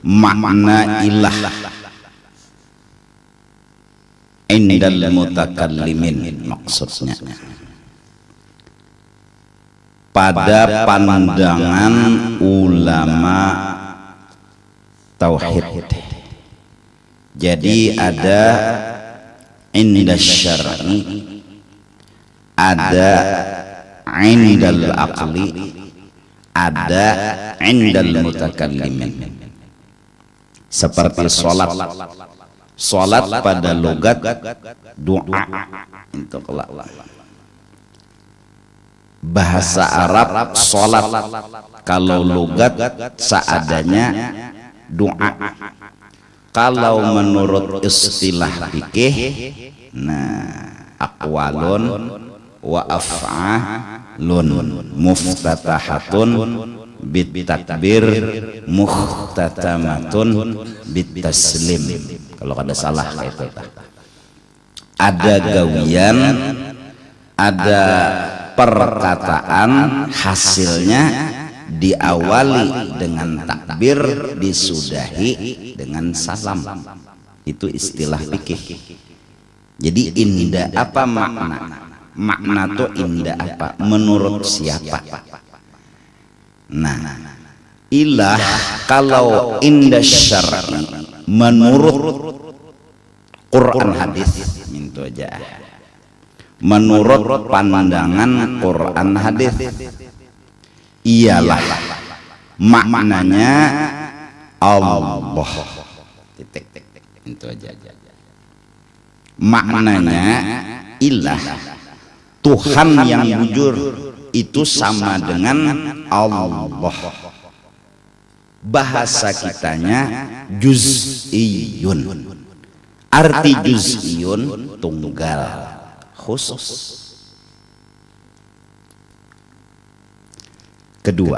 makna ilah indal mutakallimin, maksudnya pada pandangan ulama tauhid. Jadi ada indas syar'i, ada indal aqli, ada indal mutakallimin. Seperti salat pada logat doa itu kelak. Bahasa Arab salat, kalau logat seadanya doa. Kalau menurut istilah fikih, aqwalun wa af'alun muftatahatun bitakbir muhtatamatun bitaslim. Kalau ada salah kayak itu, ada gawian, ada perkataan, hasilnya diawali dengan takbir, disudahi dengan salam. Itu istilah fikih. Jadi indah apa makna? Makna tuh indah apa? Menurut siapa? Nah, ilah kalau indah syar'i, menurut Quran hadis, minta aja. Menurut pandangan Quran hadis, ialah maknanya Allah. Titik. Itu aja. Maknanya ilah, Tuhan yang jujur, itu sama dengan Allah. Bahasa kitanya juz'iyun. Arti juz'iyun tunggal, khusus. Kedua,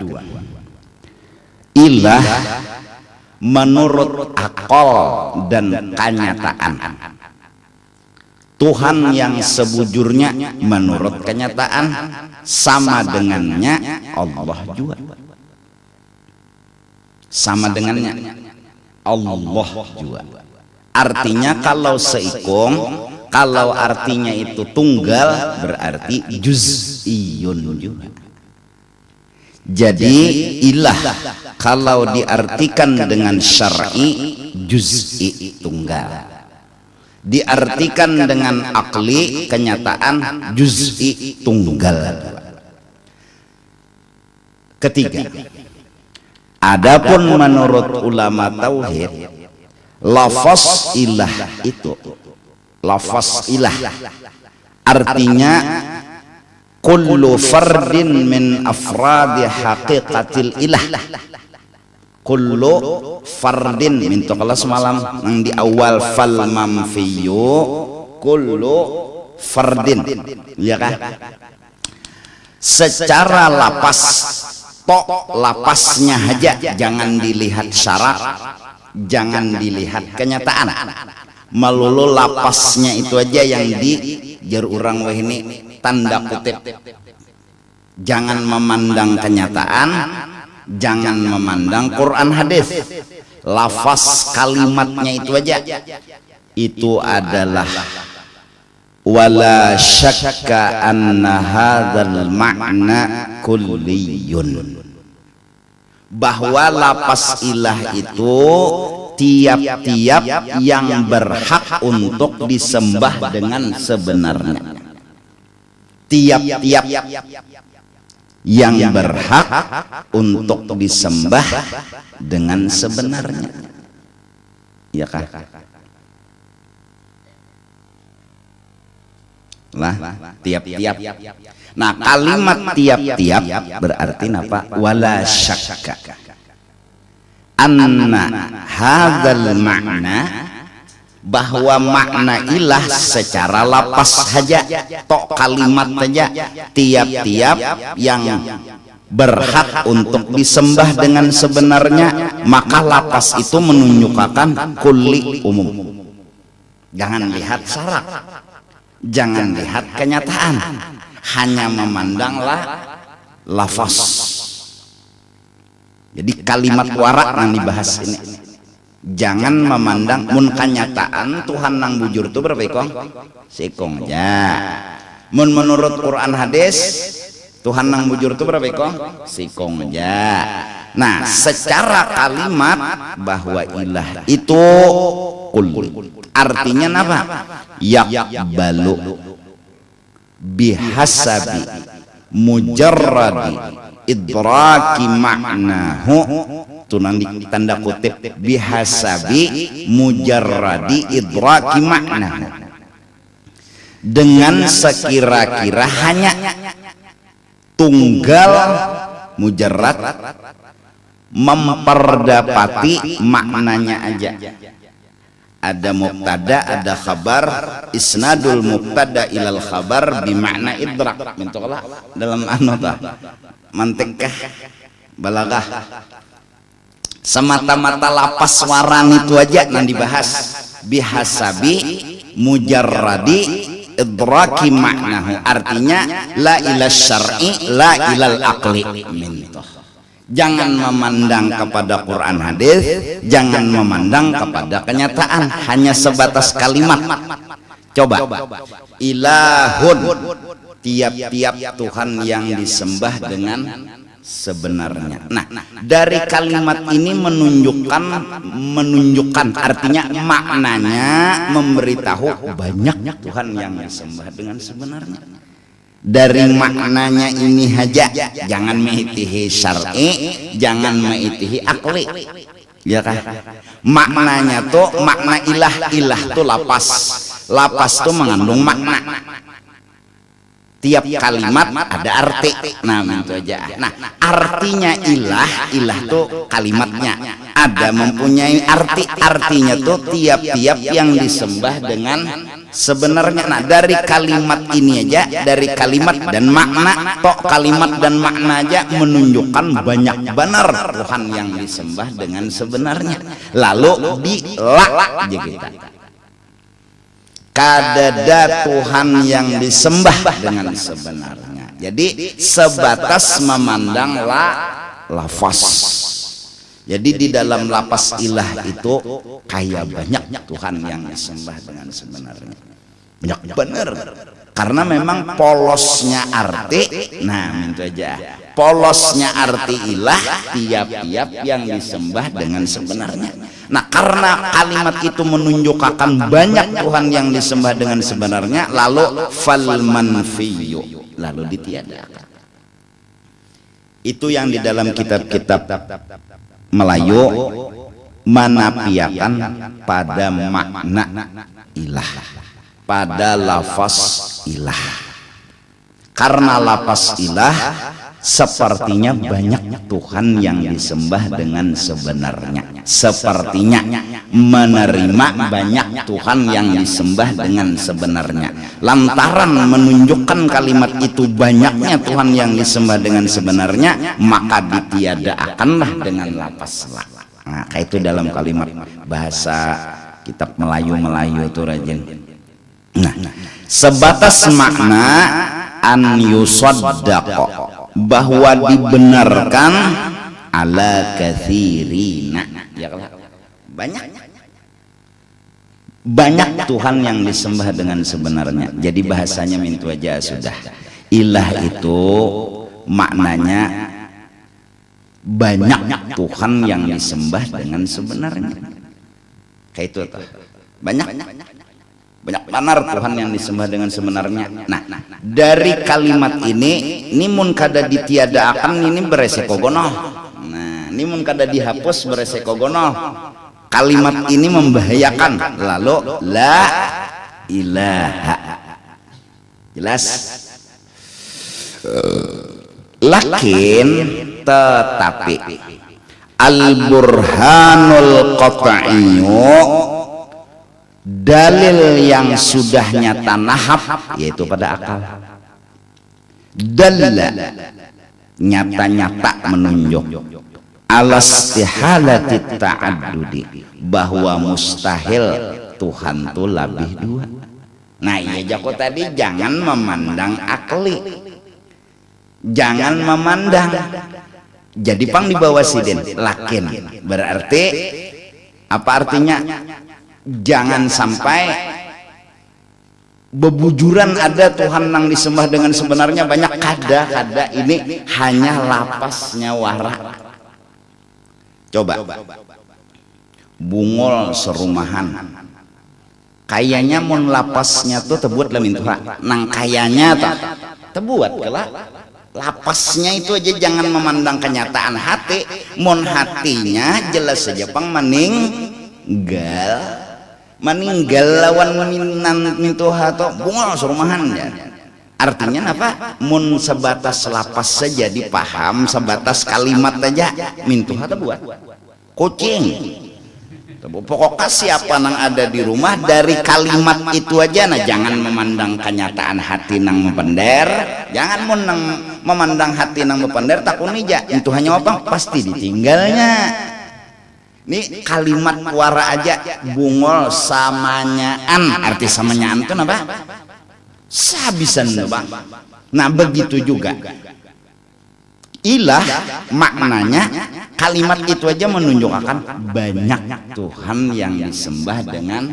ilah menurut akal dan kenyataan. Tuhan yang sebujurnya menurut kenyataan sama dengannya Allah juga. Sama dengannya Allah juga. Artinya kalau seikung, kalau artinya itu tunggal, berarti juz'iyun juga. Jadi ilah kalau diartikan dengan syar'i juz'i, tunggal. Diartikan dengan akli, kenyataan, juz'i, tunggal. Ketiga, adapun menurut ulama tauhid, lafaz ilah itu, lafaz ilah artinya kullu fardin min afradi haqiqatil ilah. Kullu fardin, minta kelas malam yang di awal fal mamfiyu kullu fardin, ya kan? Secara lapas, tok lapasnya aja, jangan dilihat syarat, jangan dilihat kenyataan, melulu lapasnya itu aja yang di jar urang weh ini tanda kutip. Jangan memandang kenyataan, jangan memandang Quran hadis, lafaz kalimatnya itu aja. Itu adalah wala syakka anna hadzal ma'na kulliyun, bahwa lafaz ilah itu tiap-tiap yang berhak untuk disembah dengan sebenarnya. Tiap-tiap yang berhak untuk disembah dengan sebenarnya, ya kah? Lah, tiap-tiap. Nah, kalimat tiap-tiap berarti apa? Wala syakka anna hadzal ma'na, bahwa makna ilah secara lapas saja, tok kalimat saja, tiap-tiap yang berhak untuk disembah dengan sebenarnya, maka lapas itu menunjukkan kulli, umum. Jangan lihat syarat, jangan lihat kenyataan, hanya memandanglah lafaz. Jadi kalimat warak yang dibahas ini, jangan memandang mun kanyataan Tuhan nang bujur tuh berapa ekong? Seekong aja. Mun menurut Quran hadis Tuhan nang bujur tuh berapa ekong? Seekong aja. Nah, secara kalimat bahwa ilah itu kul, artinya apa? Yaqbalu bihasabi mujarradi idraki maknahu, tunang di tanda kutip, bihasabi mujarradi idraki maknahu, dengan sekira-kira hanya tunggal mujarrad memperdapati maknanya aja. Ada mubtada, ada khabar, isnadul mubtada ilal khabar bimakna idrak. Mintolah dalam anota mantekah balagah, semata-mata lapas waran itu aja yang dibahas. Bihasabi mujarradi idraki maknahu, artinya la ilal syar'i la ilal aqli. Mintoh, jangan memandang kepada Quran hadis, jangan memandang kepada kenyataan, hanya sebatas kalimat. Coba, ilahun, tiap-tiap Tuhan yang disembah dengan sebenarnya. Nah, dari kalimat ini menunjukkan artinya, maknanya memberitahu banyak Tuhan yang disembah dengan sebenarnya. Dari maknanya ini aja, jangan mengitihi syar'i, jangan mengitihi akli, ya kan? Maknanya tuh makna ilah tuh lapas tuh mengandung makna. Tiap kalimat ada arti. Nah, itu aja. Nah, artinya ilah tuh kalimatnya ada mempunyai artinya tuh tiap-tiap yang disembah dengan sebenarnya. Nah, dari kalimat ini aja, dari kalimat dan makna, kalimat dan makna aja menunjukkan banyak benar Tuhan yang disembah dengan sebenarnya. Lalu dilak aja kita, kadada Tuhan yang disembah dengan sebenarnya. Jadi sebatas memandang lafaz. Jadi di dalam lapas ilah itu kayak banyak Tuhan yang disembah dengan sebenarnya. Banyak bener. Karena memang polosnya arti, nah itu aja. Polosnya arti ilah tiap-tiap yang disembah dengan sebenarnya. Nah, karena kalimat itu menunjukkan banyak Tuhan yang disembah dengan sebenarnya, lalu fal manfiyu, lalu ditiadakan. Itu yang di dalam kitab-kitab Melayu menafikan pada makna ilah, pada lafaz ilah. Karena lafaz ilah sepertinya banyak Tuhan yang disembah dengan sebenarnya, sepertinya menerima banyak Tuhan yang disembah dengan sebenarnya. Lantaran menunjukkan kalimat itu banyaknya Tuhan yang disembah dengan sebenarnya, maka ditiadakanlah dengan lafaz la. Nah, kayak itu dalam kalimat bahasa kitab Melayu itu rajin. Nah, sebatas makna an yusaddaqa, bahwa dibenarkan ala katsirina, ya banyak Tuhan yang disembah dengan sebenarnya. Jadi bahasanya mintu aja sudah. Ilah itu maknanya banyak Tuhan yang disembah dengan sebenarnya. Kayak itu tuh. Banyak benar Tuhan yang disembah dengan sebenarnya. Nah, dari kalimat ini mun kada ditiadakan ini beresiko gono. Nah, ini mun kada dihapus beresiko gono. Kalimat ini membahayakan. Lalu la ilaha, jelas. Lakin tetapi al-burhanul qat'iyyu, dalil yang sudah nyata nahab, yaitu pada akal, dalla nyata-nyata menunjuk alastihalati ta'addudi, bahwa mustahil Tuhan itu lebih dua. Nah, iya Jako tadi jangan memandang akli, jangan memandang jadi pang di bawah siden lakin berarti apa artinya? Jangan sampai bebujuran ada Tuhan yang disembah dengan sebenarnya banyak, kada ini hanya lapasnya wara. Coba bungol serumahan kayaknya mun lapasnya tuh tebuat lamin Tuhan nang kayaknya tebuat kelak lapasnya itu aja. Jangan memandang kenyataan hati, mun hatinya jelas saja pang meninggal lawan minan mintuha to bungal surumahan ya. Artinya apa? Mun sebatas lapas saja dipaham, sebatas kalimat aja mintuha buat kucing. Pokoknya siapa nang ada di rumah dari kalimat itu aja. Nah jangan memandang kenyataan hati nang mempender, jangan mun nang memandang hati nang mempender takuni ja itu hanya apa? Pasti ditinggalnya. Ini kalimat wara aja bungol samanyaan, arti samanyaan itu apa? Sabisan bang. Nah begitu juga ilah maknanya kalimat itu aja menunjukkan banyak Tuhan yang disembah dengan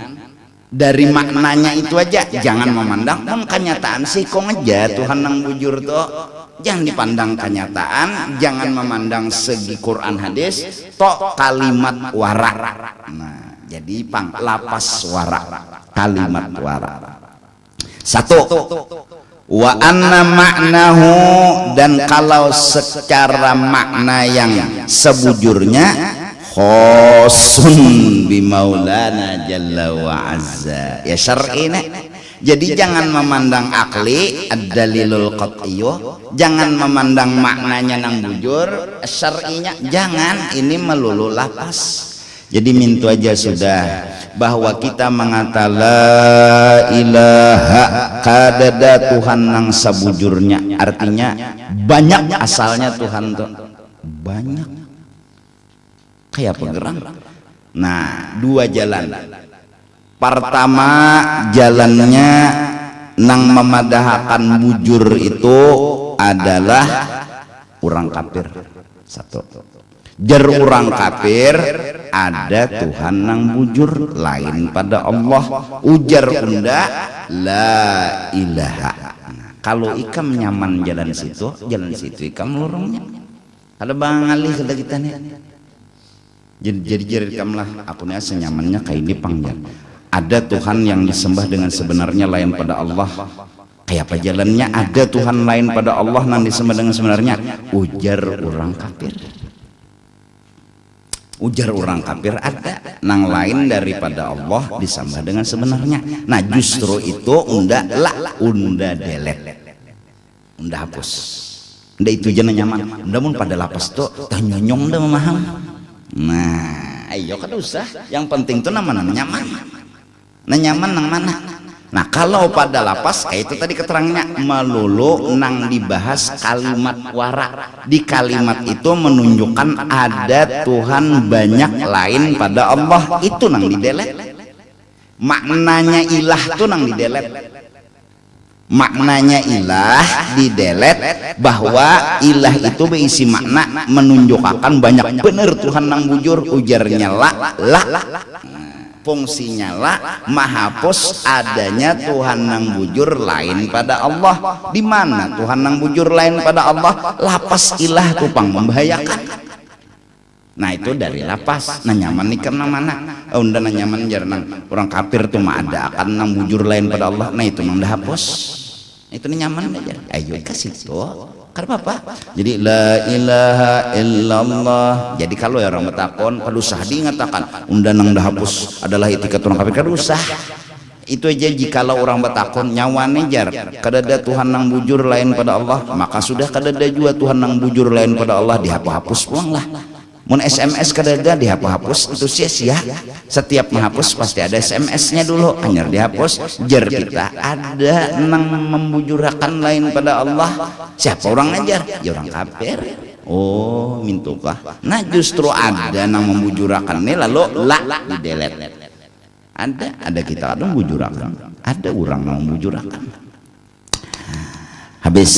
dari maknanya itu aja. Jangan memandang kenyataan sih kok aja Tuhan yang bujur tuh. Jangan dipandang kenyataan, jangan memandang segi Quran hadis, tok kalimat wara. Nah, jadi pang lapas wara, kalimat wara. Satu, wa anna maknahu, dan kalau secara makna yang sebujurnya khosun bi maulana jalla wa azza. Ya syar'ina. Jadi jangan memandang akli ad-dalilul qat'iyyu, jangan memandang maknanya nang bujur syar'inya, jangan, ini melulu lapas. Jadi mintu aja sudah bahwa kita mengata la ilaha kadada Tuhan nang sabujurnya, artinya banyak asalnya Tuhan tuh banyak kayak pegerang. Nah dua jalan. Pertama jalannya nang memadahkan bujur itu adalah orang kafir. Satu, jer orang kafir ada Tuhan nang bujur lain pada Allah, ujar unda la ilaha. Kalau ikam nyaman jalan situ ikam lorongnya. Ada bang alih kada kita nih. Jadi ikam lah aku nih senyamannya kayak ini panggil. Ada Tuhan yang disembah dengan sebenarnya lain pada Allah. Kayak apa jalannya? Ada Tuhan lain pada Allah yang disembah dengan sebenarnya. Ujar orang kafir. Ujar orang kafir ada nang lain daripada Allah disembah dengan sebenarnya. Nah justru itu unda delete, unda hapus. Unda itu jangan nyaman. Unda mun pada lapas tuh tanyonyong unda memaham. Nah ayo kan usah. Yang penting tuh nama nyaman. Nah nyaman nang mana? Nah kalau pada lapas kayak itu tadi keterangannya melulu nang dibahas kalimat wara. Di kalimat itu menunjukkan ada Tuhan banyak lain pada Allah, itu nang didelet. Maknanya ilah tuh nang didelet. Maknanya ilah didelet, bahwa ilah itu berisi makna menunjukkan banyak bener Tuhan nang bujur, ujarnya la. Fungsinya lah mahapus adanya Tuhan nang bujur lain pada Allah. Di mana Tuhan nang bujur lain pada Allah? Lapas ilah tupang membahayakan. Nah itu dari lapas. Nah nyaman nih karena mana? Oh unda nah nyaman jarang orang kafir tuh mah ada akan nang bujur lain pada Allah. Nah itu nang dah hapus. Itu nih nyaman aja. Ayo kasih tuh. Karena apa? Jadi la ilaha illallah. Jadi kalau ya orang betakon kadusah diingatakan unda nang dah hapus adalah itikat orang kafir, kadusah. Itu aja jikalau orang betakon nyawane jar kadada Tuhan nang bujur lain pada Allah, maka sudah kadada juga Tuhan nang bujur lain pada Allah, dihapus pulang lah. Mun SMS kadada dihapus itu sia-sia. Setiap menghapus pasti ada SMS-nya dulu, hanya dihapus. Jar kita ada nang membujurakan lain pada Allah. Siapa orang ngajar? Ya orang kafir. Oh mintukah? Nah justru ada nang membujurakan ini lalu la didelet. Ada kita ada membujurakan. Ada orang nang membujurakan. habis.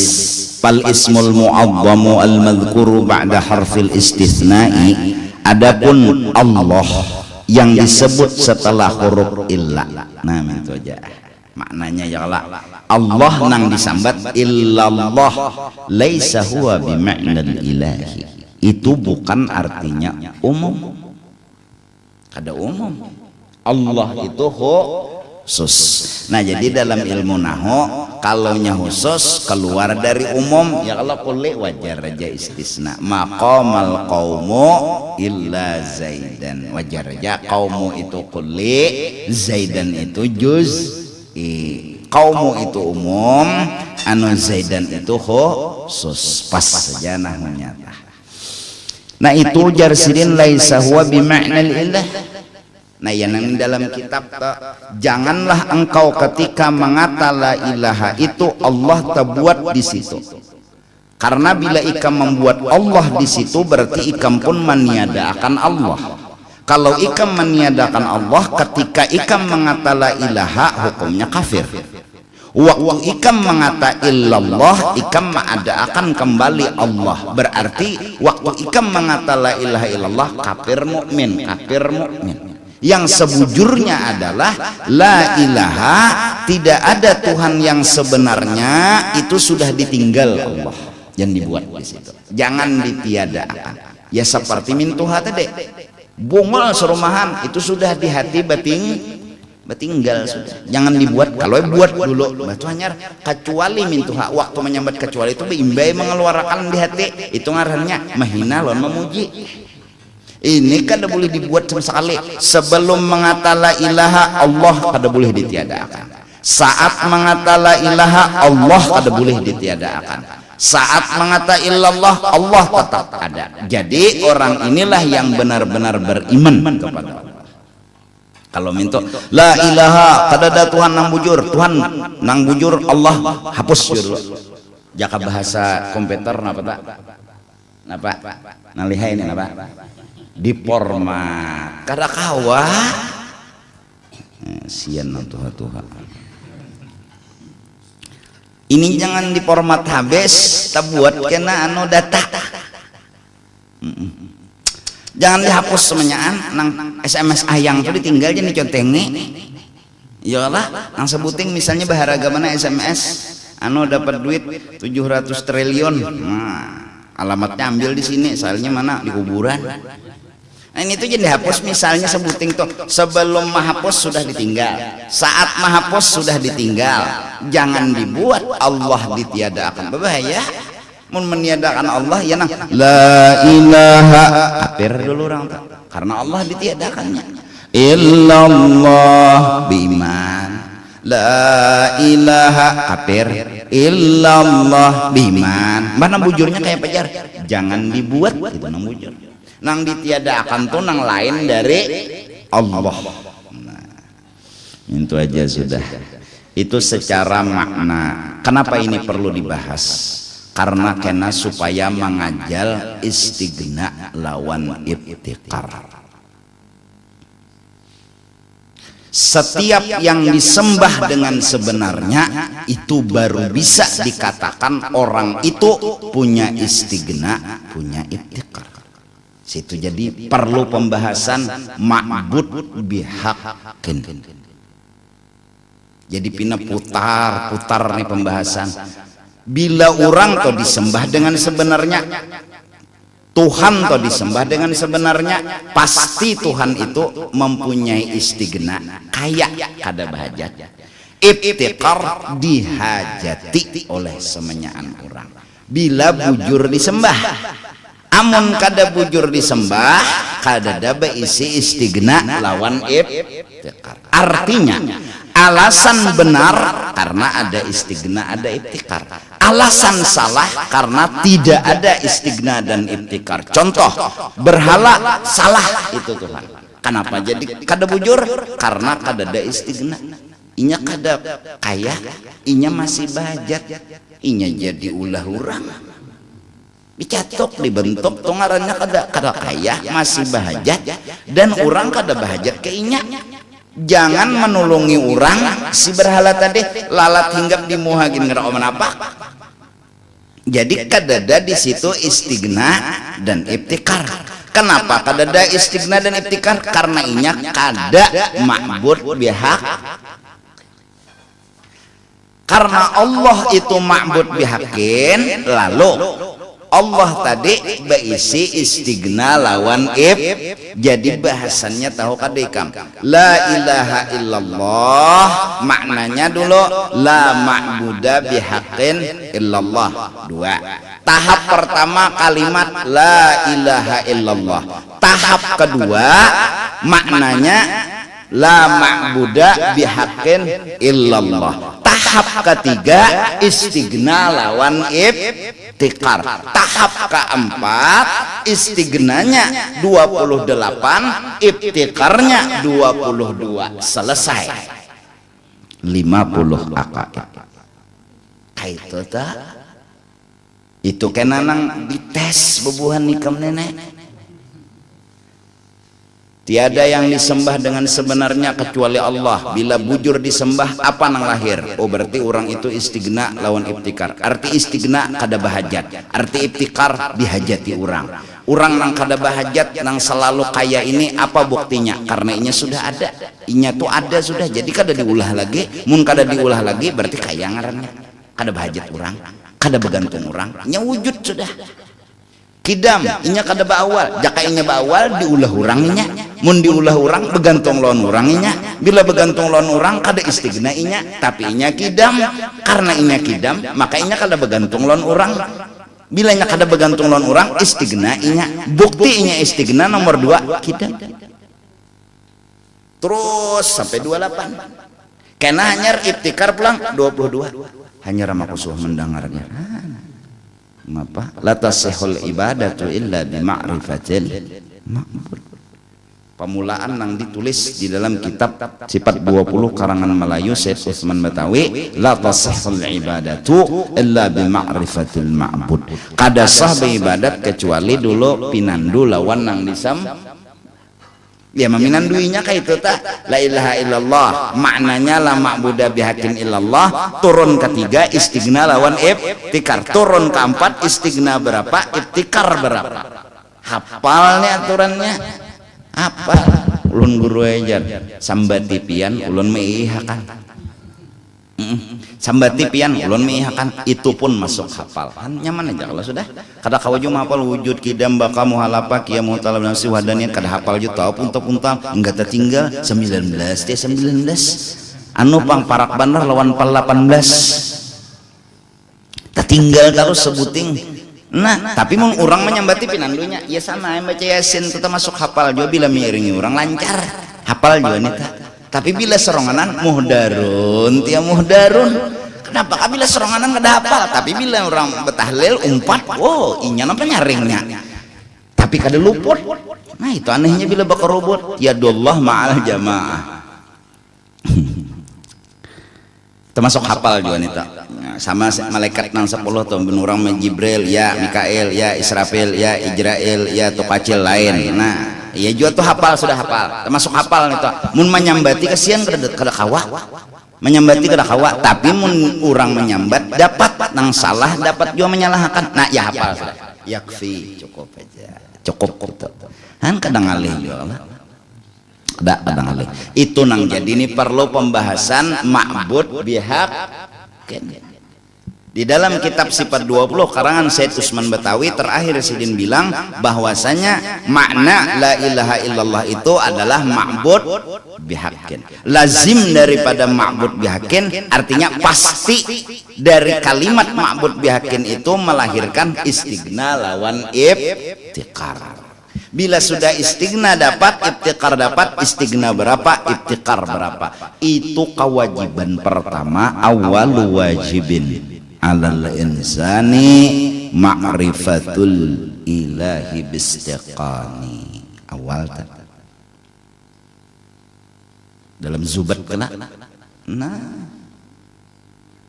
Fal ismul mu'azzamu al madhkuru ba'da harfil istitsna'i, adapun Allah yang disebut setelah huruf illa. Nah itu aja maknanya ya Allah. Allah nang disambat illallah laisa huwa bima'nal ilahi, itu bukan artinya umum. Ada umum, Allah itu khusus. Nah jadi dalam ilmu nahwu kalaunya khusus keluar dari umum ya Allah kulli wajar aja istisna. Maqamal qaumu illa zaidan, wajar aja qaumu itu kulli, zaidan itu juz'i. Qaumu itu umum, anu zaidan itu khusus, pas saja nahwunya. Nah itu jarsidin laisa huwa bima'nal ilah. Nah yang dalam kitab janganlah engkau ketika mengata la ilaha itu Allah terbuat di situ, karena bila ikam membuat Allah di situ berarti ikam pun meniadakan Allah. Kalau ikam meniadakan Allah ketika ikam mengata la ilaha, hukumnya kafir. Waktu ikam mengata illallah, ikam mengadakan kembali Allah, berarti waktu ikam mengata la ilaha illallah kafir mukmin, kafir mukmin. Yang sebujurnya adalah la ilaha, tidak ada Tuhan yang sebenarnya, itu sudah ditinggal Allah yang dibuat di situ. Jangan ditiadakan. Ya seperti min Tuhan tadi, bungal serumahan itu sudah di hati batinggal sudah. Jangan dibuat. Kalau buat dulu batu hanyar kecuali min Tuhan, waktu menyambat kecuali itu beimbai mengeluarkan di hati, itu ngarannya mahina lawan memuji. Ini kada boleh dibuat sama sekali. Sebelum mengata la ilaha Allah kada boleh ditiadakan. Saat mengata la ilaha Allah kada boleh ditiadakan. Saat mengata illallah Allah tetap ada. Jadi orang inilah yang benar-benar beriman kepada Allah. Kalau minta la ilaha kada ada Tuhan nang bujur, Tuhan nang bujur Allah hapus dulu. Jaka bahasa komputer napa tak? Napa? Nalihai ini napa? Di format kada kawa sian Tuhan. Ini jangan di format habis tak buat kena anu data. Jangan dihapus semenyaan nang SMS ayang tuh ditinggal jadi contengi. Iyalah nang sebuting misalnya baharaga mana SMS anu dapat duit 700 triliun. Nah, alamatnya ambil di sini, soalnya mana di kuburan. Nah ini tuh jadi hapus misalnya sebuting tuh sebelum menghapus sudah ditinggal, saat menghapus sudah ditinggal. Jangan dibuat Allah ditiadakan, berbahaya. Mun meniadakan Allah ya nang la ilaha kafir dulu orang tuh, karena Allah ditiadakannya. Illallah biman, la ilaha kafir, illallah biman. Mana bujurnya kayak pajar? Jangan dibuat itu nang bujur. Nang ditiadakan tuh nang lain dari Allah. Nah, itu aja sudah. Itu secara makna. Kenapa ini perlu dibahas? Karena kena supaya mengajal istighna lawan ibtikar. Setiap yang disembah dengan sebenarnya itu baru bisa dikatakan orang itu punya istighna, punya ibtikar. Situ jadi perlu pembahasan ma'bud bihaqqin. Jadi pina putar nih pembahasan. Bila orang to disembah dengan sebenarnya, Tuhan to disembah dengan sebenarnya, pasti Tuhan itu mempunyai istighna, kaya kada bahajat. Ibtikar dihajati oleh semenyaan orang. Bila bujur disembah, amun kada bujur disembah kada ada isi istighna lawan ibtikar. Artinya alasan benar karena ada istighna ada ibtikar, alasan salah karena tidak ada istighna dan ibtikar. Contoh berhala salah itu Tuhan. Kenapa jadi kada bujur? Karena kada ada istighna. Inya kada kaya, inya masih bahajat, inya jadi ulah urang. Dicatok dibentuk tuh ngarannya kada kaya masih bahajat, dan orang kada bahajat ke inya. Jangan menolongi orang si berhala tadi lalat hinggap di muhagin ngera oman apa Jadi kadada di situ istigna dan ibtikar. Kenapa kadada istigna dan ibtikar? Karena inya kada ma'bud bihaq. Karena Allah itu ma'bud bihakin, lalu Allah tadi berisi istigna lawan jadi bahasannya tahu kadekam la ilaha illallah maknanya dulu la ma'buda bihaqqin illallah. Dua, tahap pertama kalimat la ilaha illallah. Tahap kedua maknanya la ma'buda bihaqqin illallah. Tahap ketiga istigna lawan ibtikar. Tahap keempat istignanya 28, ibtikarnya 22. Selesai 50 akaid. Kaitu ta itu kenanang dites bebuhan nikam nenek. Tiada yang disembah dengan sebenarnya kecuali Allah. Bila bujur disembah apa nang lahir? Oh berarti orang itu istigna lawan ibtikar. Arti istigna kada bahajat, arti ibtikar dihajati orang. Orang nang kada bahajat nang selalu kaya ini apa buktinya? Karena inya sudah ada, inya tuh ada sudah. Jadi kada diulah lagi. Mun kada diulah lagi berarti kaya ngarannya. Kada bahajat orang, kada begantung orang. Inya wujud sudah. Kidam inya kada baawal, jaka inya baawal diulah urang inya, mun diulah urang begantung lawan urang inya. Bila begantung lawan urang kada istigna inya, tapi inya kidam. Karena inya kidam maka inya kada begantung lawan urang. Bila inya kada begantung lawan urang istigna inya. Bukti inya istigna nomor 2 kidam. Terus sampai 28. Kena hanyar ibtikar pulang 22. Hanya ramakusuh mendengarnya. Apa? La tasihul ibadatu illa bi ma'rifatil ma'bud. Pemulaan yang ditulis di dalam kitab Sifat 20 karangan Melayu Syekh Utsman Batawi, la tasihul ibadatu illa bi ma'rifatil ma'bud. Kada sah beribadat kecuali dulu pinandu lawan nang disam. Ya meminanduinya kayak itu tak la ilaha illallah maknanya la ma'budah bihaqqin illallah. Turun ketiga istigna lawan ibtikar. Turun keempat istigna berapa, ibtikar berapa. Hafal nih aturannya apa? Ulun guru aja sambati pian ulun meihakan. Sambati pian ulun meihakan, itu pun masuk hafal. Nyaman aja kalau sudah kada kawaju hafal wujud kidam baka muhalapa kia mutalab nafsi wadanian kada hafal ju tau puntal enggak tertinggal 19 dia 19 anu pang parak bandar lawan pal 18 tertinggal terus sebuting. Nah tapi mun urang menyambati pinandunya ya sama yang baca yasin tetap masuk hafal juga. Bila miringi orang lancar hafal juga nih tak. Tapi bila seronganan muhdarun tia muhdarun. Kenapa? Bila seronganan kada hafal. Tapi bila orang betahlil umpat, oh inya apa nyaringnya. Tapi kada luput. Nah itu anehnya bila bakal robot. Yadullah ma'al jamaah. Termasuk hafal juga nih tak. Nah, sama malaikat nang 10 tuh benurang Jibril, ya Mikael, ya Israfil, ya Ijrail, ya Topacil lain. Nah iya juga tuh hafal, sudah hafal, termasuk hafal nih tuh. Mun menyambati kasihan kada kawa, menyambati kada kawa. Tapi mun orang menyambat dapat nang salah, dapat juga menyalahkan. Nah ya hafal sudah. Yakfi cukup aja, cukup gitu. Han kadang alih juga lah. Kadang alih. Itu nang jadi ini perlu pembahasan ma'bud bihaq. Di dalam kitab Sifat 20 karangan Syekh Utsman Batawi terakhir Sidin bilang bahwasanya makna la ilaha illallah itu adalah ma'bud bihaqqin. Lazim daripada ma'bud bihaqqin artinya pasti dari kalimat ma'bud bihaqqin itu melahirkan istigna lawan ibtikar. Bila sudah istigna dapat, ibtikar dapat, istigna berapa, ibtikar berapa. Itu kewajiban pertama, awalu wajibin alal insani ma'rifatul ilahi bistiqani. Awal dalam Zubat kena. Nah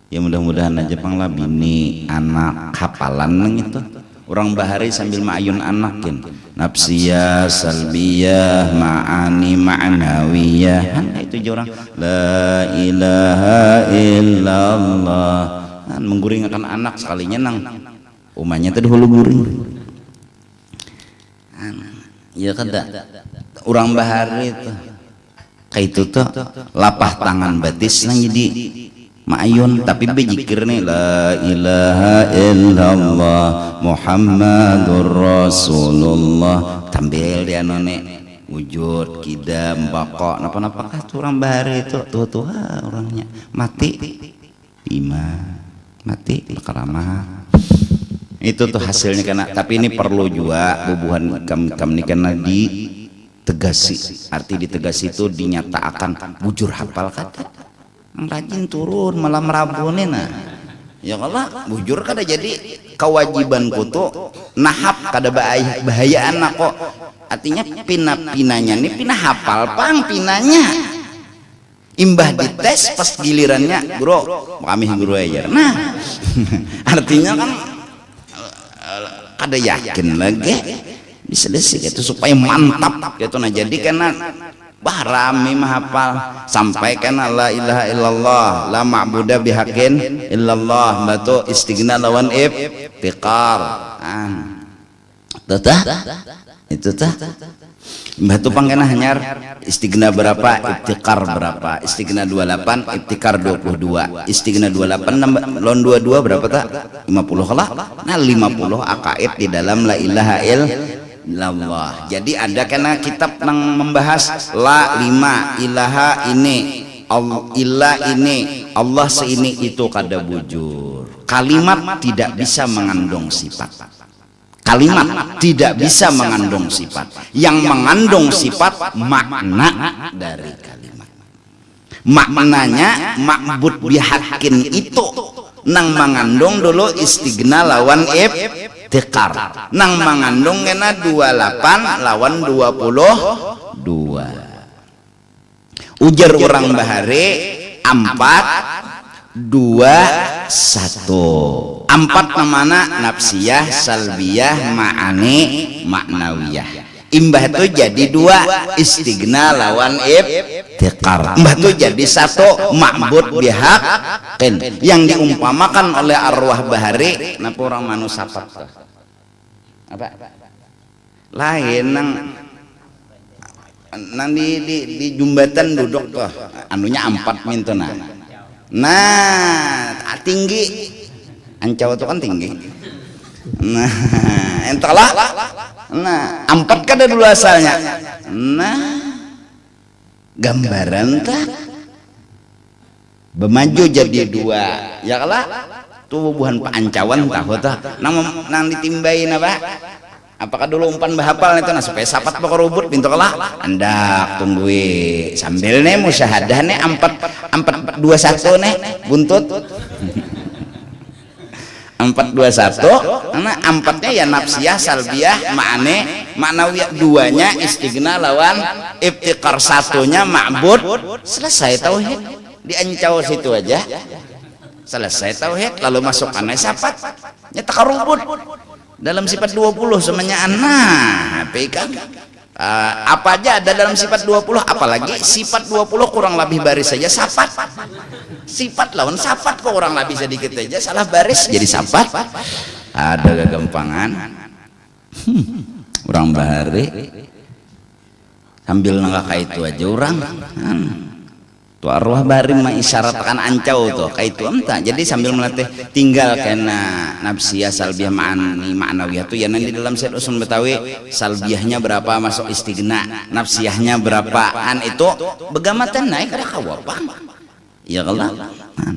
ya mudah-mudahan aja panglah bini anak hafalan itu orang bahari sambil ma'ayun anakin nafsiyah salbiyah ma'ani ma'nawiyah. Itu orang la ilaha illallah mengguringkan anak sekalinya nang umanya teh hulu guring ya kada urang bahari itu kayak itu tuh lapah tangan batis nang jadi ma'ayun tapi bejikir nih la ilaha illallah Muhammadur Rasulullah tampil dia none wujud kidam bakok napa-napa kah urang bahari itu tuh orangnya mati iman mati karamah itu tuh hasilnya karena tapi ini perlu juga bubuhan kam karena ditegasi arti ditegasi itu dinyatakan bujur hafal kata rajin turun malah merabunin nah ya Allah bujur kada jadi kewajiban kutu nahap kada bahayaan kok artinya pinanya ini pina hafal pang pinanya imbah dites pas gilirannya bro kami guru aja nah artinya kan kada yakin lagi bisa itu supaya mantap gitu nah jadi karena rame mahapal sampai karena la ilaha illallah la ma'budah bihaqqin illallah batu istighna lawan iftiqar itu tah batu pangkena hanyar istighna berapa iftiqar berapa istighna 28 iftiqar 22 istighna 28 lawan 22 berapa tak 50 kalah nah 50 akaid di dalam la ilaha illallah jadi ada karena kitab yang membahas la 5 ilaha ini ilah ini Allah seini itu kada bujur kalimat tidak bisa mengandung sifat kalimat tidak bisa mengandung sifat yang mengandung sifat makna dari kalimat maknanya ma'bud bihaqqin itu nang mengandung dulu istighna lawan iftiqar nang mengandung kena 28 lawan 22 ujar orang bahari 4 2 1 4 namana nafsiyah salbiyah ma'ani maknawiyah imbah itu jadi 2 istighna lawan iftiqar imbah itu jadi 1 ma'bud bihaqqin yang diumpamakan oleh arwah bahari napa orang manusia apa lain nang di jumbatan duduk tuh anunya 4 mintuna nah tinggi ancau itu kan tinggi nah entahlah nah 4 kada dulu asalnya nah gambaran tak bemaju jadi 2 ya kalah tuh bubuhan paancawan tahu tak nang ditimbain apa apakah dulu umpan bahapal itu nah supaya sapat bakal rubut pintu kalah andak tungguin sambil nih musyahadah nih 4 2 1 nih buntut 4 2 1 karena 4-nya ya nafsiyah salbiyah ma'ane maknawiyah 2-nya istighna lawan iftiqar 1-nya ma'bud selesai tauhid diancau situ aja selesai tauhid lalu masuk aneh sapat nyata karubut dalam sifat 20 semuanya anak kan apa aja ada dalam sifat 20 apalagi sifat 20 kurang lebih baris saja sapat sifat lawan sapat kok orang lebih sedikit aja salah baris jadi sapat ada kegampangan orang bahari sambil nangka itu aja orang tuh arwah bahari mengisyaratkan ancau tuh kayak itu entah jadi sambil melatih tinggal kena nafsiyah salbiyah ma'ani ma'nawiyah tuh ya nanti dalam Syed Usun Betawi salbiyahnya berapa masuk istighna nafsiyahnya berapaan itu begamatan naik ada kawapang ya kalau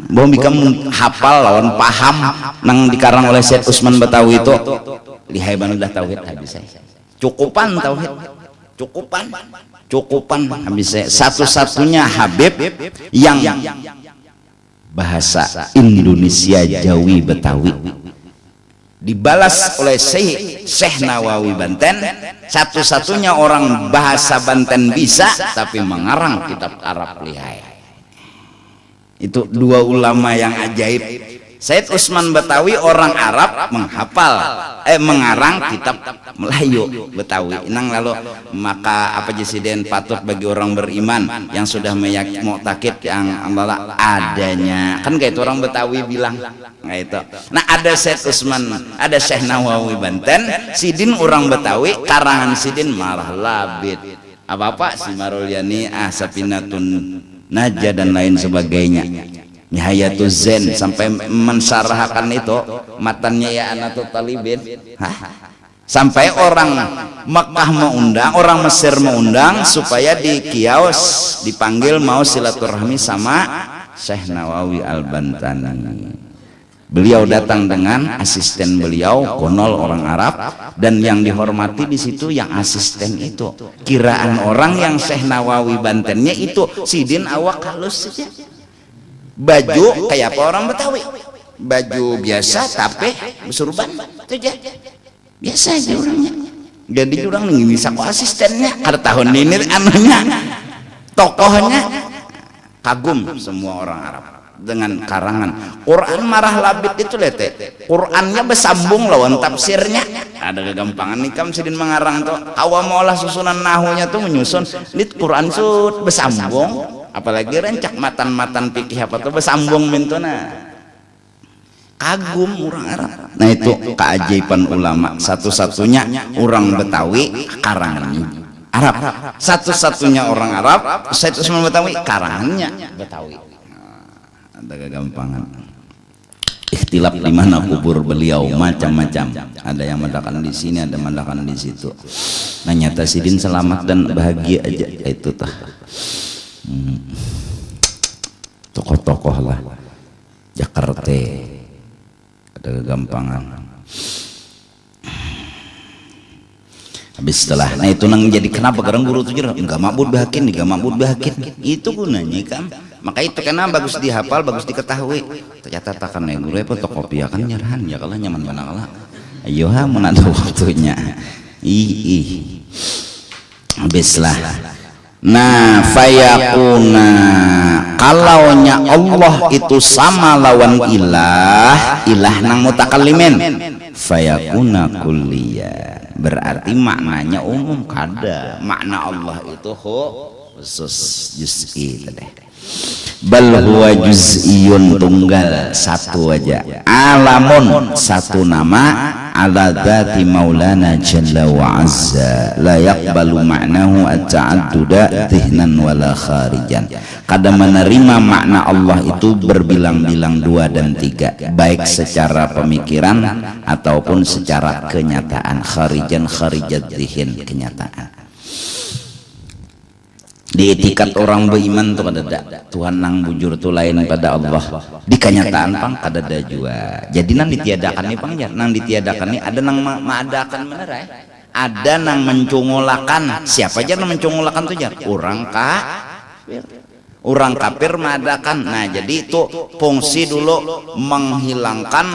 bahwa bikam hafal lawan paham nang dikarang oleh Syed Usman Betawi itu lihai banudah tauhid habis cukupan tauhid cukupan habis satu-satunya Habib yang bahasa Indonesia Jawi Betawi dibalas oleh Syekh Nawawi Banten satu-satunya orang bahasa Banten bisa tapi mengarang kitab Arab lihai itu 2 ulama yang ajaib Said Usman Betawi orang Arab mengarang kitab Melayu Betawi. Inang lalu maka apa presiden patut bagi orang beriman yang sudah muktakid yang Allah adanya kan kayak itu orang Betawi bilang. Nah itu. Nah ada Said Usman, ada Syekh Nawawi Banten, Sidin orang Betawi, karangan Sidin Marah Labid. Apa si Marulyani Sapinatun Najah dan lain sebagainya. Nihayatul Zen sampai mensarahkan itu matannya ya Anatul Talibin. Sampai orang Makkah mengundang, orang Mesir mengundang supaya di kios dipanggil mau silaturahmi sama Syekh Nawawi Al-Bantani. Beliau datang dengan asisten beliau, konol orang Arab, dan yang dihormati di situ yang asisten itu. Kiraan orang yang Syekh Nawawi Bantennya itu Sidin awak halus saja. Baju kayak apa orang Betawi, baju biasa tapi bersurban itu aja biasa aja orangnya. Jadi orang ini bisa asistennya ada tahun ini anunya tokohnya kagum semua orang Arab dengan karangan Quran Marah Labid itu lihat Qurannya bersambung lawan tafsirnya ada kegampangan nih kam Sidin mengarang tuh kawa maulah susunan nahunya tuh menyusun lit Quran sud bersambung apalagi rencak matan-matan pikih apa tuh bersambung mintuna kagum orang Arab. Nah itu keajaiban ulama satu-satunya orang Betawi karangannya Arab, satu-satunya orang Arab Said Usman Betawi karangannya Betawi. Ada kegampangan ikhtilaf di mana kubur beliau macam-macam, ada yang mendakan di sini, ada mendakan di situ. Nah nyata Sidin selamat dan bahagia aja itu tah. Tokoh-tokoh lah Jakarta ada kegampangan. Habis setelah nah itu nang jadi kenapa karena guru tuh enggak mabud bahakin itu gunanya kan. Maka itu karena bagus dihafal, bagus diketahui. Ternyata takkan guru apa tokopi akan nyerahan ya kalau nyaman mana kala ayo ha mun ada waktunya habislah. Nah fayakuna kalaunya Allah itu sama lawan ilah nang mutakallimin fayakuna kulliyah berarti maknanya umum kada makna Allah itu khusus juz'i tadi bal huwa juz'iyun tunggal satu aja alamun satu nama ala dzati maulana jalla wa azza la yaqbalu ma'nahu at-ta'adduda dhihnan wala kharijan. Kada menerima makna Allah itu berbilang-bilang dua dan tiga baik secara pemikiran ataupun secara kenyataan kharijat dhihin kenyataan. Di etikat orang beriman tuh kadada Tuhan nang bujur tuh lain pada Allah di kenyataan pang kadada juga. Jadi nang ditiadakan nih pang ya nang ditiadakan nih ada nang maadakan bener ya ada nang mencungulakan siapa aja nang mencungulakan tuh ya orang kafir maadakan. Nah jadi itu fungsi dulu menghilangkan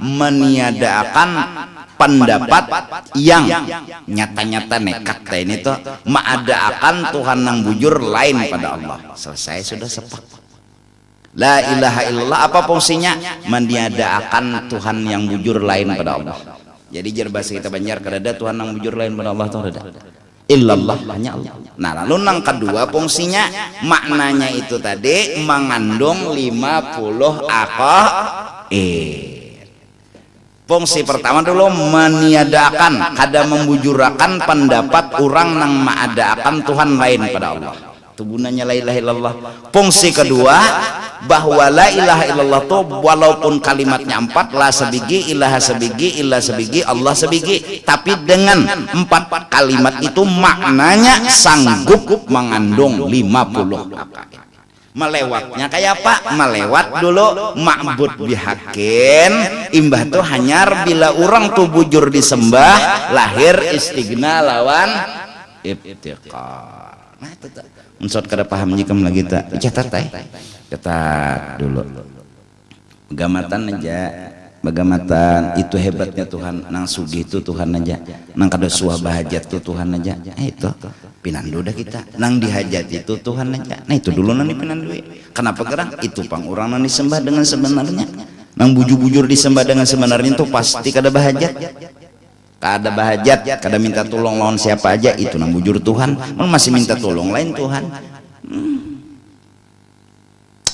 meniadakan pendapat yang nyata-nyata nekat ini tuh maadakan Tuhan nang bujur lain pada Allah. Selesai sudah sepak la ilaha illallah apa fungsinya meniadakan Tuhan yang bujur lain pada Allah. Jadi jar bahasa kita Banjar kadada Tuhan nang bujur lain pada Allah tuh ada illallah hanya Allah. Nah lalu nang kedua fungsinya maknanya itu tadi mengandung 50 fungsi pertama dulu meniadakan kada membujurakan pendapat orang nang maadakan Tuhan lain pada Allah itu gunanya la ilaha illallah. Fungsi kedua bahwa la ilaha illallah itu walaupun kalimatnya 4 la sebigi ilaha sebigi ilah sebigi Allah sebigi tapi dengan 4 kalimat itu maknanya sanggup mengandung 50 melewatnya kayak apa melewat dulu ma'bud bihakin imbah tuh hanyar bila orang tuh bujur disembah lahir istigna lawan ibtiqar. Nah itu tuh unsur kada paham nyikam lagi tak catat dulu gamatan aja bagamatan itu hebatnya Tuhan nang sugih itu Tuhan aja nang kada suah bahajat itu Tuhan aja itu pinandu dah kita nang dihajat itu Tuhan aja. Nah itu dulu nang dipinandu kenapa gerang itu pang orang nang disembah dengan sebenarnya nang bujur-bujur disembah dengan sebenarnya itu pasti kada bahajat, kada minta tolong lawan siapa aja, itu nang bujur Tuhan. Masih minta tolong lain Tuhan,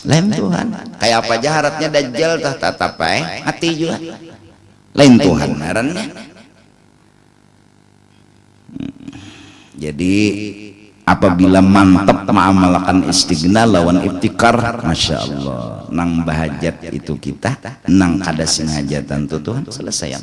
lain Tuhan. Kayak apa aja haratnya Dajjal tatap hati juga lain Tuhan ngarannya. Jadi apabila mantap mengamalkan istighna lawan ibtikar, masya Allah, nang bahajat itu kita, nang kada sing hajatan tu Tuhan, selesai.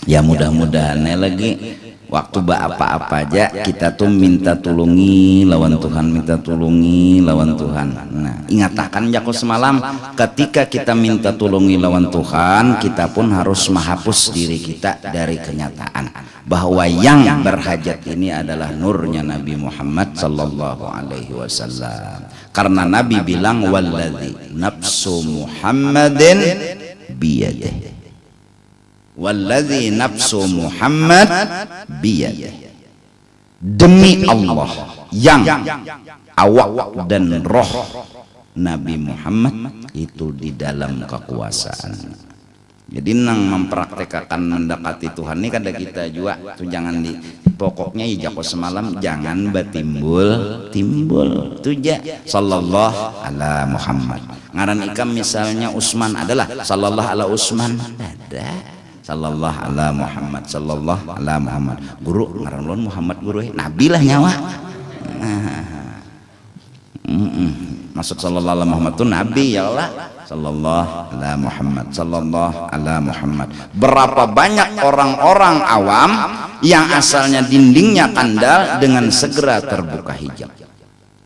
Ya mudah-mudahan lagi waktu apa-apa aja kita tuh minta tulungi lawan Tuhan, minta tulungi lawan Tuhan. Nah, ingatakan jako semalam, ketika kita minta tulungi lawan Tuhan, kita pun harus menghapus diri kita dari kenyataan bahwa yang berhajat ini adalah nurnya Nabi Muhammad sallallahu alaihi wasallam. Karena Nabi bilang walladzi nafsu Muhammadin biyadihi, walladzi nafsu Muhammad biyadihi, demi Allah yang awak dan roh Nabi Muhammad itu di dalam kekuasaan. Jadi nang mempraktekkan mendekati Tuhan ini kada kita juga tuh, jangan di pokoknya jako semalam jangan batimbul tuja sallallahu ala Muhammad. Ngaran ikam misalnya Utsman adalah sallallahu ala Utsman, ada sallallahu ala Muhammad, sallallahu ala Muhammad. Guru ngaran ulun Muhammad guru nabi lah nyawa. Maksud sallallahu ala Muhammad itu nabi ya Allah. Sallallahu ala Muhammad, sallallahu ala Muhammad. Berapa banyak orang-orang awam yang asalnya dindingnya kandal dengan segera terbuka hijab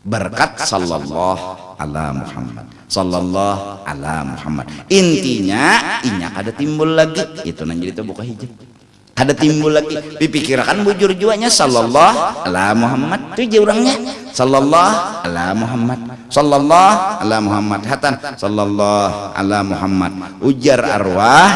berkat sallallahu ala Muhammad, sallallahu ala Muhammad. Intinya ada timbul lagi itu nanti itu buka hijab, ada timbul lagi dipikirkan bujur juanya sallallahu ala Muhammad itu orangnya sallallahu ala Muhammad, sallallahu ala Muhammad, hatan sallallahu ala Muhammad. Ujar arwah,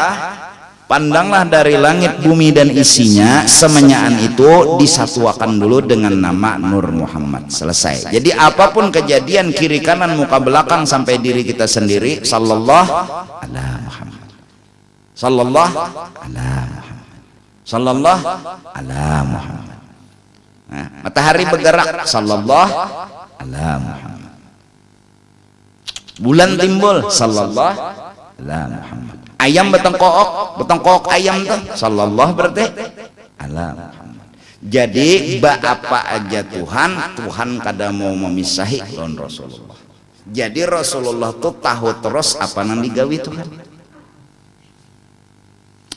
pandanglah dari langit bumi dan isinya, semenyaan itu disatuakan dulu dengan nama Nur Muhammad. Selesai. Jadi apapun kejadian kiri kanan muka belakang sampai diri kita sendiri, sallallahu ala Muhammad, sallallahu ala Muhammad, sallallahu ala Muhammad. Nah, matahari bergerak, sallallahu ala Muhammad. Bulan timbul, sallallahu ala Muhammad. Ayam betengkok ayam tuh, sallallahu berarti ala Muhammad. Jadi apa aja Tuhan kada mau memisahi lawan Rasulullah. Jadi Rasulullah tuh tahu terus apa nang digawi Tuhan.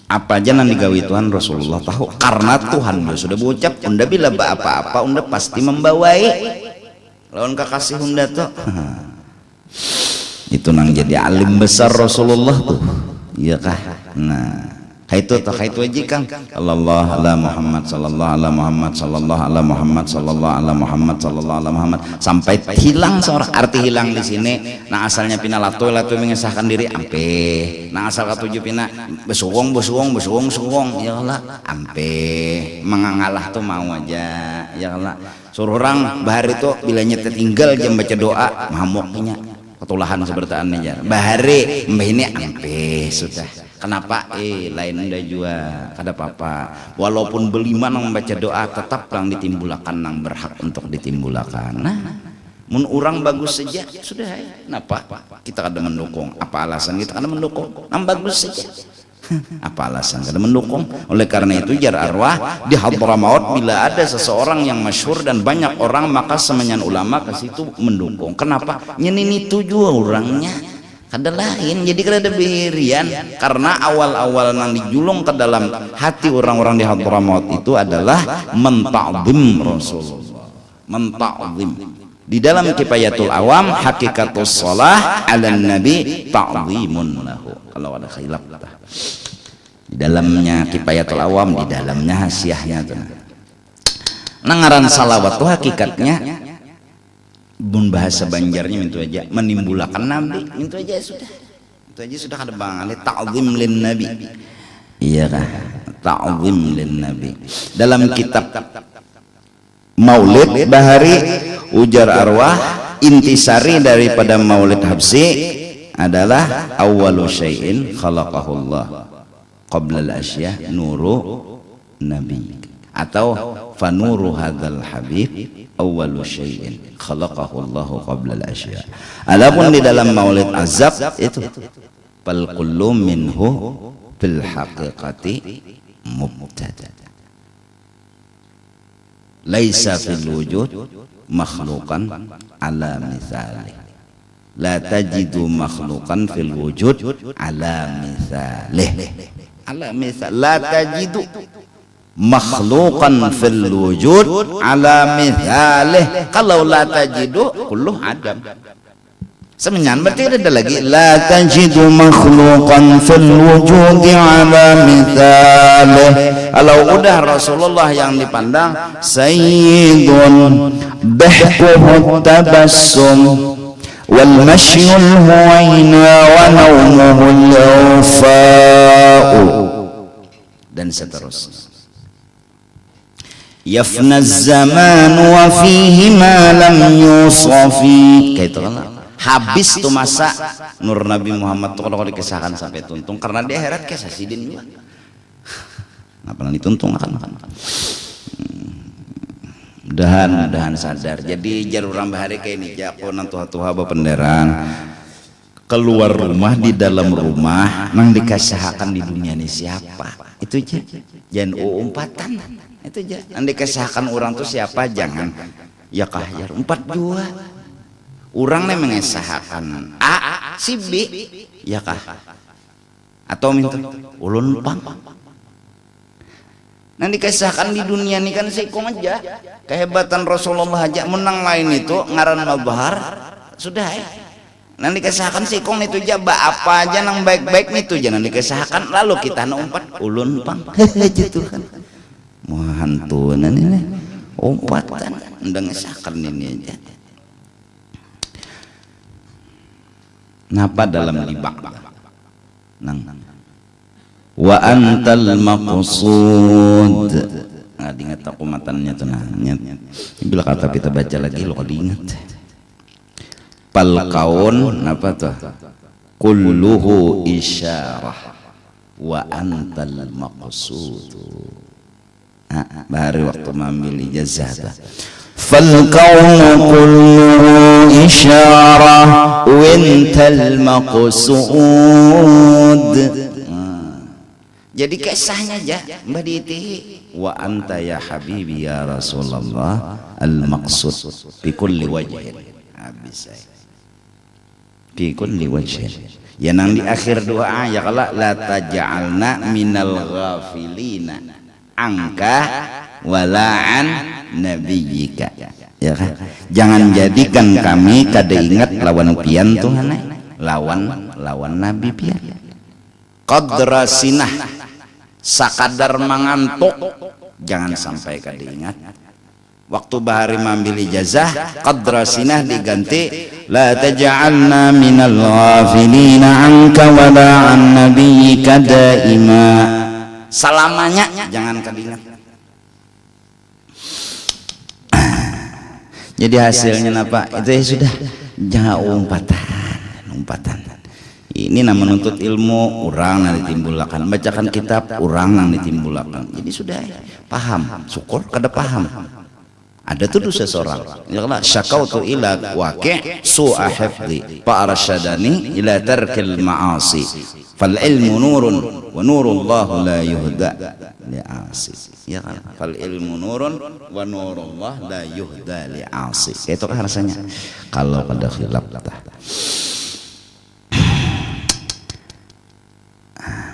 Apa aja nang digawi Tuhan Rasulullah tahu, karena Tuhan sudah berucap unda bila apa-apa unda pasti membawai lawan kekasih unda tuh. Itu nang jadi alim besar Rasulullah tuh, iya kah? Nah itu aja kan, sallallahu ala Muhammad, sallallahu ala Muhammad, sallallahu ala Muhammad, sallallahu ala Muhammad, sallallahu ala Muhammad, sampai hilang seorang. Arti hilang di sini, nah asalnya pina latu mengesahkan diri ampe, nah asal katuju pina besuwong, ya Allah ampe, mengangalah tuh mau aja, ya Allah. Suruh orang bahar itu bila nyete tinggal jam baca doa, mahamoknya ketulahan seperti aneh bahari mbah ini ampe sudah. Kenapa? Lain unda juga kada apa-apa. Walaupun beliman membaca doa tetap lang ditimbulakan nang berhak untuk ditimbulakan. Nah, mun orang bagus saja sudah. Kenapa? Kita kada mendukung. Apa alasan kita kada mendukung? Nang bagus saja. Apa alasan kada mendukung? Oleh karena itu jar arwah di Hadramaut bila ada seseorang yang masyhur dan banyak orang, maka semenyan ulama ke situ mendukung. Kenapa? Nyenini tujuh orangnya. Kada lain, jadi kada ada birian, karena awal-awal nang dijulung ke dalam hati orang-orang di Hadramaut itu adalah menta'zim Rasulullah, menta'zim. Di dalam Kifayatul Awam, hakikatus shalah ala nabi ta'zimun lahu. Kalau ada khilaf di dalamnya Kifayatul Awam, di dalamnya hasiahnya tuh. Nangaran salawat tuh hakikatnya bun bahasa Banjarnya itu aja menimbulkan nabi, itu aja sudah kada bangali ta'zim lin nabi. Iya kah? Ta'zim lin nabi. Dalam kitab Maulid Bahari ujar arwah intisari daripada maulid habsi adalah awwalu syai'in khalaqahullah qabla al-asya nuru nabi, atau fanuru hadzal habib awwalu syai'in khalaqahullahu qabla al-asya. Adapun di dalam maulid azab itu fal kullu minhu bil haqiqati mubtada, laisa fil wujud makhluqan ala mithali, la tajidu makhluqan fil wujud ala mithalih, ala mithal, la tajidu makhluqan fil wujud ala mithalih. Kalau la tajidu kulluh adam, semenyan berarti ada lagi la tajidu makhluqan fil wujud ala mithalih. Kalau udah Rasulullah yang dipandang sayyidun bahkuhu tabassum wal mashyul huwaina wa nawmuhul ufa'u, dan seterusnya. Yafna zaman wa fihi ma lam yusafi, kayak itu kan habis tuh masa nur Nabi Muhammad tuh kalau dikisahkan sampai tuntung, karena di akhirat kisah sidin juga nggak pernah dituntung kan. Mudahan sadar. Jadi jarur rambah hari kayak ini jakonan tuha-tuha bapenderan keluar rumah, di dalam rumah nang dikasahkan di dunia ini siapa itu aja, jangan umpatan itu aja. Nang dikasahkan orang tuh siapa, jangan ya kahjar 42 orang nih mengesahkan A si B ya kah, atau minta ulun pang. Nah dikisahkan di dunia ini kan seikong aja, kehebatan Rasulullah aja menang lain itu ngaran mabahar sudah ya. Nanti dikisahkan seikong itu aja apa aja nang baik-baik itu jangan dikisahkan, lalu kita numpat ulun pang gitu kan mau hantuan ini umpatan ndang ngesahkan ini aja. Napa dalam libak nang wa antal maqsud, nggak diingat aku matannya tuh nanya bila kata kita baca lagi lo diingat pal kaun apa tuh kulluhu isyarah wa antal maqsud. Baru waktu memilih jazah fal kaunu kulluhu isyarah wa antal maqsud. Jadi kisahnya aja Mbak Diti, wa anta ya habibi ya Rasulullah al maqsud bi kulli wajhin, habis bi kulli wajhin. Ya nang di akhir doa ya kala la taj'alna minal ghafilina angka wala'an nabiyyika, ya kan? Jangan jadikan kami kada ingat lawan pian Tuhan, lawan nabi pian. Qadra sinah sakadar mangantuk jangan sampai kada ingat. Waktu bahari mambil ijazah qadra sinah diganti la taj'alna minal ghafilina anka wala an nabiyyika daima, selamanya jangan kada ingat. Jadi hasilnya apa itu ya sudah, jangan umpatan. Ini nama menuntut ilmu orang yang ditimbulkan, bacakan kitab orang yang ditimbulkan. Jadi sudah paham, syukur kada paham. Ada tuh seseorang ya Allah syakautu ila waqi' su'a hifdhi fa arsyadani ila tarkil ma'asi fal ilmu nurun wa nurullah la yuhda li'asi, ya kan? Fal ilmu nurun wa nurullah la yuhda li'asi. Itu kan rasanya kalau kada khilaf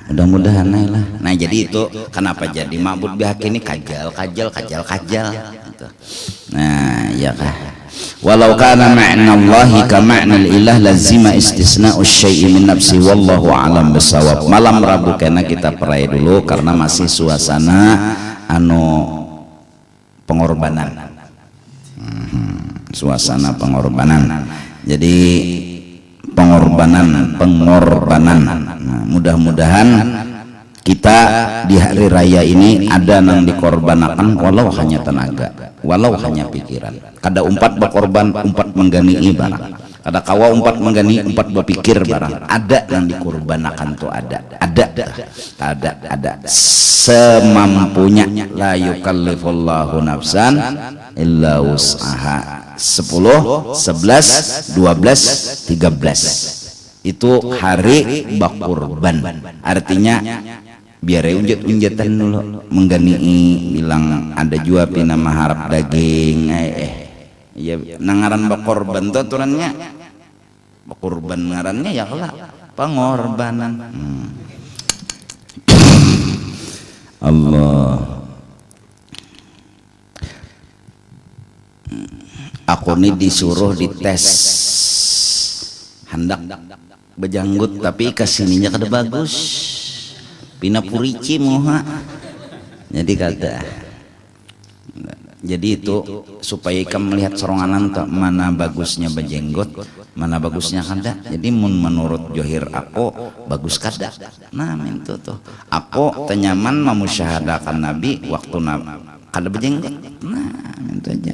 mudah-mudahan lah. Nah jadi itu kenapa jadi ma'bud bihaq ini kajal gitu. Nah ya kah, walau kana ma'na Allahi ka ma'na al-ilah lazima istisna'u syai'i min nafsi wallahu a'lam bisawab. Malam Rabu kena kita perai dulu karena masih suasana pengorbanan, suasana pengorbanan. Jadi pengorbanan. Nah, mudah-mudahan kita di hari raya ini ada yang dikorbanakan walau hanya tenaga, walau hanya pikiran. Kada umpat berkorban, umpat menggani barang. Kada kawa umpat menggani, umpat berpikir barang. Ada yang dikorbanakan tuh ada semampunya. La yukallifullahu nafsan illa wus'aha. 10, 11, 12, 13 itu hari bakurban, artinya biar unjat-unjatan dulu menggani, bilang ada juga pina maharap daging ya nangaran bakurban tuh aturannya. Bakurban ngarannya ya lah pengorbanan. Allah, aku nih disuruh dites hendak bejanggut tapi kesininya kada bagus, pina purici moha, jadi kada. Jadi itu supaya kamu melihat soronganan mana bagusnya bejenggot, mana bagusnya kada. Jadi menurut johir aku bagus kada. Nah itu tuh aku tenyaman memusyahadakan Nabi waktu kada bejenggot. Nah itu aja.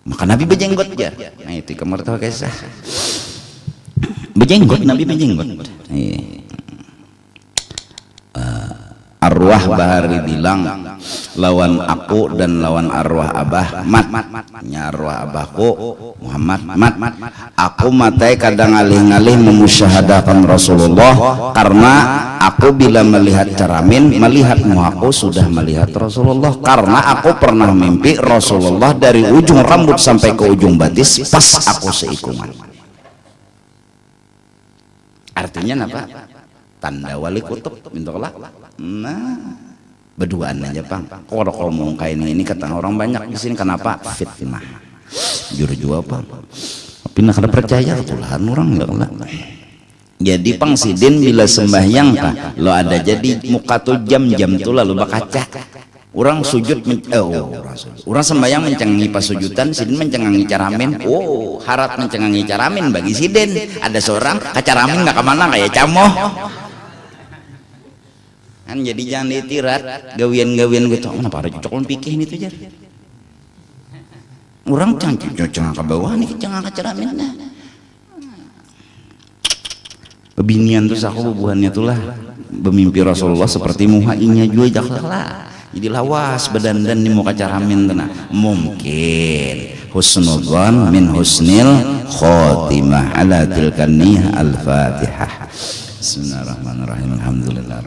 Maka Nabi bejenggot ya. Nah itu kamu tahu kisah bejenggot, Nabi bejenggot. Arwah bahari bilang lawan aku dan lawan arwah abah mat, arwah abahku Muhammad mat, aku matai kadang alih-alih memusyahadakan Rasulullah karena aku bila melihat caramin, melihat muhaku sudah melihat Rasulullah, karena aku pernah mimpi Rasulullah dari ujung rambut sampai ke ujung batis pas aku seikungan. Artinya apa? Tanda wali kutub mintalah. Nah berduaan aja Bang. Kalau mau kayak ini kata orang banyak di sini, kenapa? Fitnah jujur apa tapi nak ada percaya tuhan orang lah. Jadi pangsidin bila sembahyang kah lo ada jadi muka tuh jam-jam tuh lalu bakaca orang sujud orang sembahyang mencengangi pas sujudan, sidin mencengangi caramin. Harat mencengangi caramin bagi sidin. Ada seorang kacaramin nggak kemana kayak camoh kan. Jadi jangan ditirat gawian-gawian gitu. Kenapa ada cocok pikir ini tuh jar orang cengang ke bawah nih, cengang ke caramin. Pebinian tuh aku bubuhannya tuh lah bermimpi Rasulullah seperti muhainya juga jaklah. Jadi lawas bedandan di muka caramin tenang. Mungkin husnudzan min husnil khotimah ala tilkan niyah al-fatihah. Bismillahirrahmanirrahim. Alhamdulillah.